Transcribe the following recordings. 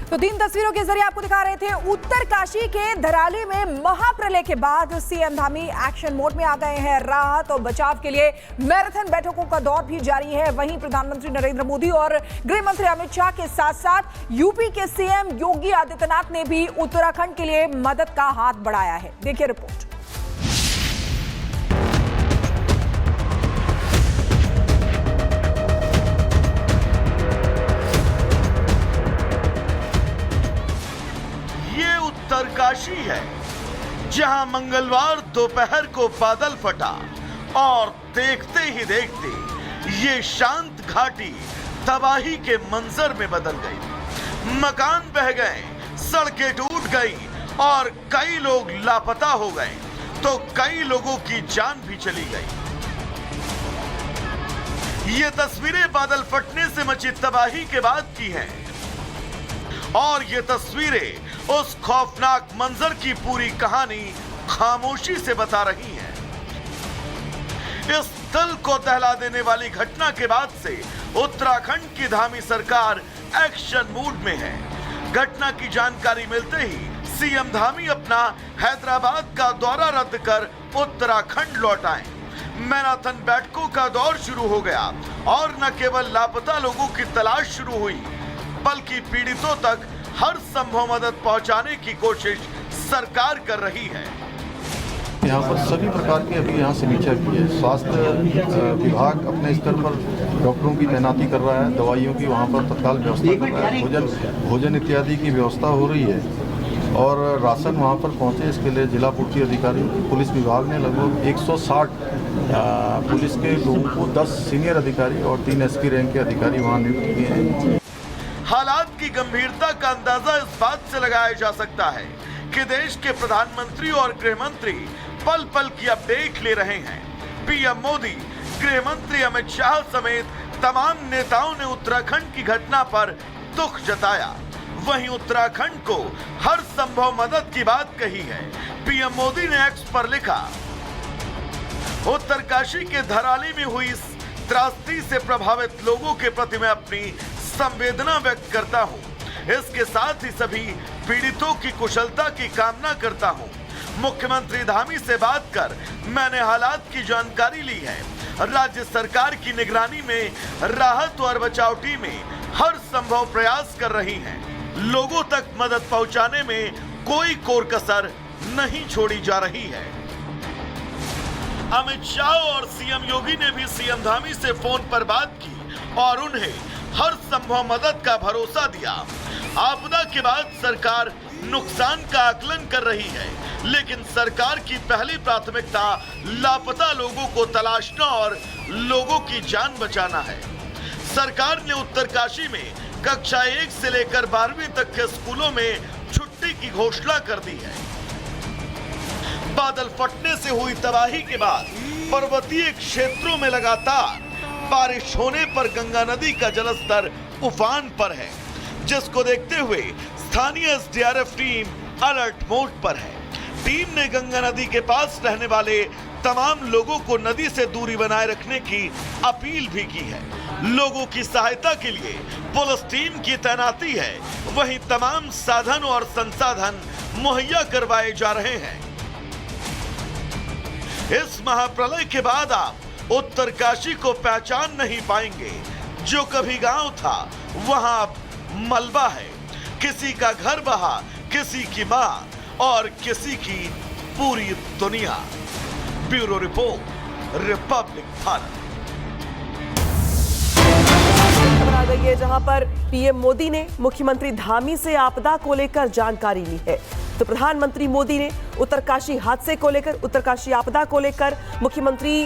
तो 3 तस्वीरों के जरिए आपको दिखा रहे थे उत्तरकाशी के धराली में महाप्रलय के बाद सीएम धामी एक्शन मोड में आ गए हैं। राहत और बचाव के लिए मैराथन बैठकों का दौर भी जारी है। वहीं प्रधानमंत्री नरेंद्र मोदी और गृह मंत्री अमित शाह के साथ साथ यूपी के सीएम योगी आदित्यनाथ ने भी उत्तराखंड के लिए मदद का हाथ बढ़ाया है। देखिए रिपोर्ट। उत्तरकाशी है जहां मंगलवार दोपहर को बादल फटा और देखते ही देखते ये शांत घाटी तबाही के मंजर में बदल गई। मकान बह गए, सड़कें टूट गई और कई लोग लापता हो गए तो कई लोगों की जान भी चली गई। ये तस्वीरें बादल फटने से मची तबाही के बाद की हैं और ये तस्वीरें उस खौफनाक मंजर की पूरी कहानी खामोशी से बता रही हैं। इस दिल को दहला देने वाली घटना के बाद से उत्तराखंड की धामी सरकार एक्शन मूड में है। घटना की जानकारी मिलते ही सीएम धामी अपना हैदराबाद का दौरा रद्द कर उत्तराखंड लौट आए। मैराथन बैठकों का दौर शुरू हो गया और न केवल लापता लोगों की तलाश शुरू हुई बल्कि पीड़ितों तक हर संभव मदद पहुंचाने की कोशिश सरकार कर रही है। यहाँ पर सभी प्रकार की अभी यहाँ समीक्षा की है। स्वास्थ्य विभाग अपने स्तर पर डॉक्टरों की तैनाती कर रहा है, दवाइयों की वहाँ पर तत्काल व्यवस्था कर रहा है, भोजन इत्यादि की व्यवस्था हो रही है और राशन वहाँ पर पहुँचे इसके लिए जिला पूर्ति अधिकारी पुलिस विभाग ने लगभग 160 पुलिस के लोगों को 10 सीनियर अधिकारी और 3 एसपी रैंक के अधिकारी वहाँ नियुक्त किए हैं। हालात की गंभीरता का अंदाजा इस बात से लगाया जा सकता है कि देश के प्रधानमंत्री और गृह मंत्री पल पल की अपडेट ले रहे हैं। पीएम मोदी, गृह मंत्री अमित शाह समेत तमाम नेताओं ने उत्तराखंड की घटना पर दुख जताया। वहीं उत्तराखंड को हर संभव मदद की बात कही है। पीएम मोदी ने एक्स पर लिखा, उत्तरकाशी के धराली में हुई इस त्रासदी से प्रभावित लोगों के प्रति मैं अपनी संवेदना व्यक्त करता हूं। इसके साथ ही सभी पीड़ितों की कुशलता की कामना करता हूं। मुख्यमंत्री धामी से बात कर मैंने हालात की जानकारी ली है। राज्य सरकार की निगरानी में राहत और बचाव टीमें हर संभव प्रयास कर रही हैं। लोगों तक मदद पहुंचाने में कोई कोर कसर नहीं छोड़ी जा रही है। अमित शाह और सीएम योगी ने भी सीएम धामी से फोन पर बात की और उन्हें हर संभव मदद का भरोसा दिया। आपदा के बाद सरकार नुकसान का आकलन कर रही है, लेकिन सरकार की पहली प्राथमिकता लापता लोगों को तलाशना और लोगों की जान बचाना है। सरकार ने उत्तरकाशी में कक्षा 1 से लेकर 12वीं तक के स्कूलों में छुट्टी की घोषणा कर दी है। बादल फटने से हुई तबाही के बाद पर्वतीय क्षेत्रों में लगातार बारिश होने पर गंगा नदी का जलस्तर उफान पर है, जिसको देखते हुए स्थानीय एसडीआरएफ टीम अलर्ट मोड पर है। टीम ने गंगा नदी के पास रहने वाले तमाम लोगों को नदी से दूरी बनाए रखने की अपील भी की है। लोगों की सहायता के लिए पुलिस टीम की तैनाती है। वहीं तमाम साधन और संसाधन मुहैया करवाए जा रहे हैं। इस महाप्रलय के बाद आप उत्तरकाशी को पहचान नहीं पाएंगे। जो कभी गांव था वहां अब मलबा है। किसी का घर बहा, किसी की मां और किसी की पूरी दुनिया। Bureau report, Republic Bharat. खबर आ गई है जहां पर पीएम मोदी ने मुख्यमंत्री धामी से आपदा को लेकर जानकारी ली है। तो प्रधानमंत्री मोदी ने उत्तरकाशी हादसे को लेकर, उत्तरकाशी आपदा को लेकर मुख्यमंत्री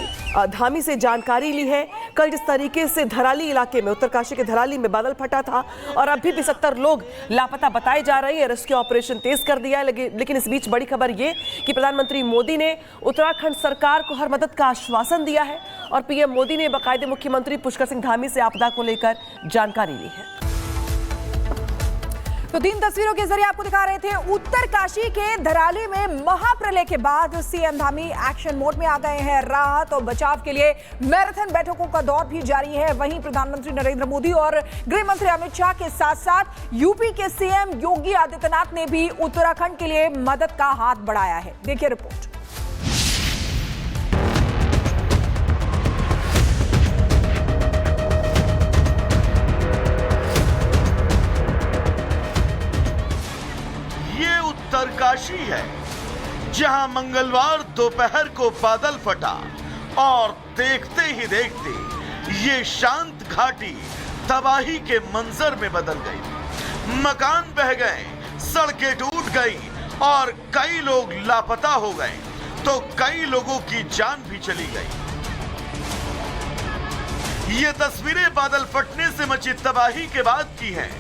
धामी से जानकारी ली है। कल जिस तरीके से धराली इलाके में, उत्तरकाशी के धराली में बादल फटा था और अभी भी 70 लोग लापता बताए जा रहे हैं। रेस्क्यू ऑपरेशन तेज कर दिया है। लेकिन इस बीच बड़ी खबर ये कि प्रधानमंत्री मोदी ने उत्तराखंड सरकार को हर मदद का आश्वासन दिया है और पीएम मोदी ने बाकायदे मुख्यमंत्री पुष्कर सिंह धामी से आपदा को लेकर जानकारी ली है। तो 3 तस्वीरों के जरिए आपको दिखा रहे थे उत्तरकाशी के धराली में महाप्रलय के बाद सीएम धामी एक्शन मोड में आ गए हैं। राहत और बचाव के लिए मैराथन बैठकों का दौर भी जारी है। वहीं प्रधानमंत्री नरेंद्र मोदी और गृह मंत्री अमित शाह के साथ साथ यूपी के सीएम योगी आदित्यनाथ ने भी उत्तराखंड के लिए मदद का हाथ बढ़ाया है। देखिए रिपोर्ट। उत्तरकाशी है, जहां मंगलवार दोपहर को बादल फटा और देखते ही देखते ये शांत घाटी तबाही के मंजर में बदल गई। मकान बह गए, सड़कें टूट गई और कई लोग लापता हो गए, तो कई लोगों की जान भी चली गई। ये तस्वीरें बादल फटने से मची तबाही के बाद की हैं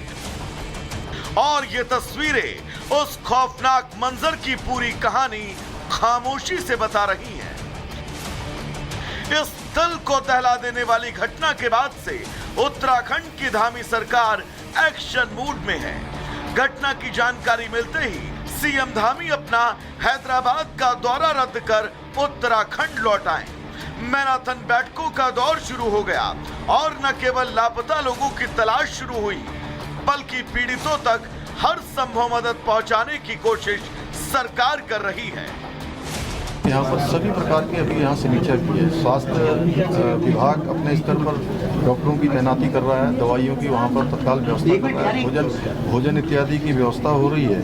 और ये तस्वीरें उस खौफनाक मंजर की पूरी कहानी खामोशी से बता रही हैं। इस दिल को दहला देने वाली घटना के बाद से उत्तराखंड की धामी सरकार एक्शन मूड में है। घटना की जानकारी मिलते ही सीएम धामी अपना हैदराबाद का दौरा रद्द कर उत्तराखंड लौट आए। मैराथन बैठकों का दौर शुरू हो गया और न केवल लापता लोगों की तलाश शुरू हुई, बल्कि पीड़ितों तक हर संभव मदद पहुंचाने की कोशिश सरकार कर रही है। यहाँ पर सभी प्रकार की अभी यहाँ समीक्षा की है। स्वास्थ्य विभाग अपने स्तर पर डॉक्टरों की तैनाती कर रहा है, दवाइयों की वहाँ पर तत्काल व्यवस्था कर रहा है, भोजन इत्यादि की व्यवस्था हो रही है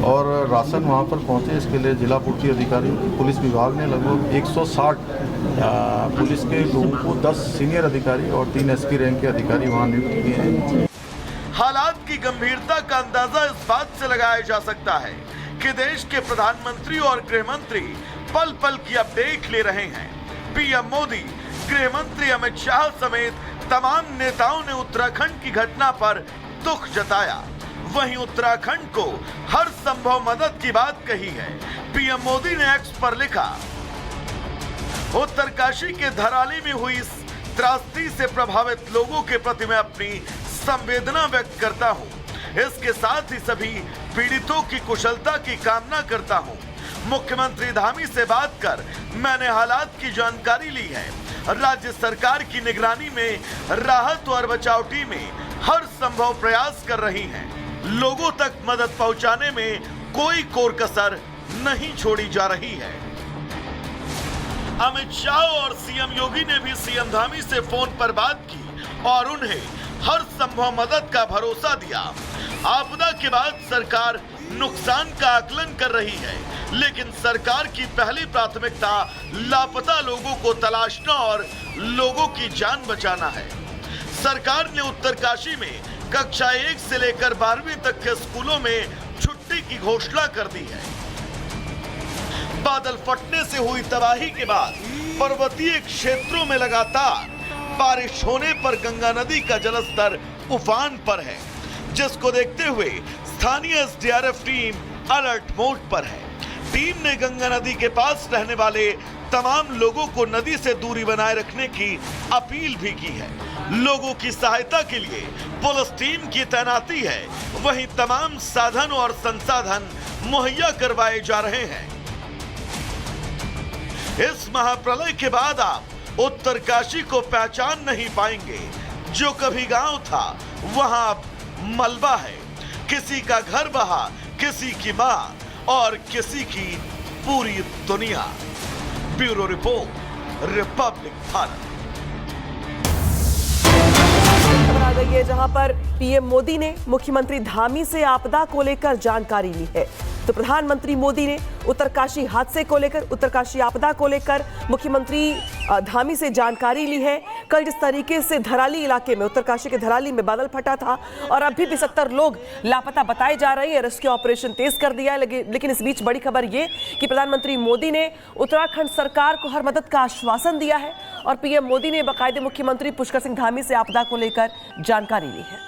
और राशन वहाँ पर पहुँचे इसके लिए जिला पूर्ति अधिकारी पुलिस विभाग ने लगभग 160 पुलिस के लोगों को 10 सीनियर अधिकारी और 3 एसपी रैंक के अधिकारी वहाँ नियुक्त किए हैं। हालात की गंभीरता का अंदाजा इस बात से लगाया जा सकता है कि देश के प्रधानमंत्री और गृह मंत्री पल पल की अपडेट ले रहे हैं। पीएम मोदी, गृह मंत्री अमित शाह समेत तमाम नेताओं ने उत्तराखंड की घटना पर दुख जताया। वहीं उत्तराखंड को हर संभव मदद की बात कही है। पीएम मोदी ने एक्स पर लिखा, उत्तरकाशी के धराली में हुई इस त्रासदी से प्रभावित लोगों के प्रति मैं अपनी संवेदना व्यक्त करता हूं। इसके साथ ही सभी पीड़ितों की कुशलता की कामना करता हूं। मुख्यमंत्री धामी से बात कर मैंने हालात की जानकारी ली है। राज्य सरकार की निगरानी में राहत और बचाव टीमें हर संभव प्रयास कर रही हैं। लोगों तक मदद पहुंचाने में कोई कोर कसर नहीं छोड़ी जा रही है। अमित शाह और सीएम योगी ने भी सीएम धामी से फोन पर बात की और उन्हें हर संभव मदद का भरोसा दिया। आपदा के बाद सरकार नुकसान का आकलन कर रही है, लेकिन सरकार की पहली प्राथमिकता लापता लोगों को तलाशना और लोगों की जान बचाना है। सरकार ने उत्तरकाशी में कक्षा 1 से लेकर 12वीं तक के स्कूलों में छुट्टी की घोषणा कर दी है। बादल फटने से हुई तबाही के बाद पर्वतीय क्षेत्रों में लगातार बारिश होने पर गंगा नदी का जलस्तर उफान पर है, जिसको देखते हुए स्थानीय एसडीआरएफ टीम अलर्ट मोड पर है। टीम ने गंगा नदी के पास रहने वाले तमाम लोगों को नदी से दूरी बनाए रखने की अपील भी की है। लोगों की सहायता के लिए पुलिस टीम की तैनाती है। वहीं तमाम साधन और संसाधन मुहैया करवाए जा रहे हैं। इस महाप्रलय के बाद आप उत्तरकाशी को पहचान नहीं पाएंगे। जो कभी गांव था वहां अब मलबा है। किसी का घर बहा, किसी की मां और किसी की पूरी दुनिया। Bureau report, Republic Bharat. खबर आ गई है जहां पर पीएम मोदी ने मुख्यमंत्री धामी से आपदा को लेकर जानकारी ली है। तो प्रधानमंत्री मोदी ने उत्तरकाशी हादसे को लेकर, उत्तरकाशी आपदा को लेकर मुख्यमंत्री धामी से जानकारी ली है। कल जिस तरीके से धराली इलाके में, उत्तरकाशी के धराली में बादल फटा था और अभी भी 70 लोग लापता बताए जा रहे हैं। रेस्क्यू ऑपरेशन तेज कर दिया है। लेकिन इस बीच बड़ी खबर ये कि प्रधानमंत्री मोदी ने उत्तराखंड सरकार को हर मदद का आश्वासन दिया है और पीएम मोदी ने बाकायदे मुख्यमंत्री पुष्कर सिंह धामी से आपदा को लेकर जानकारी ली है।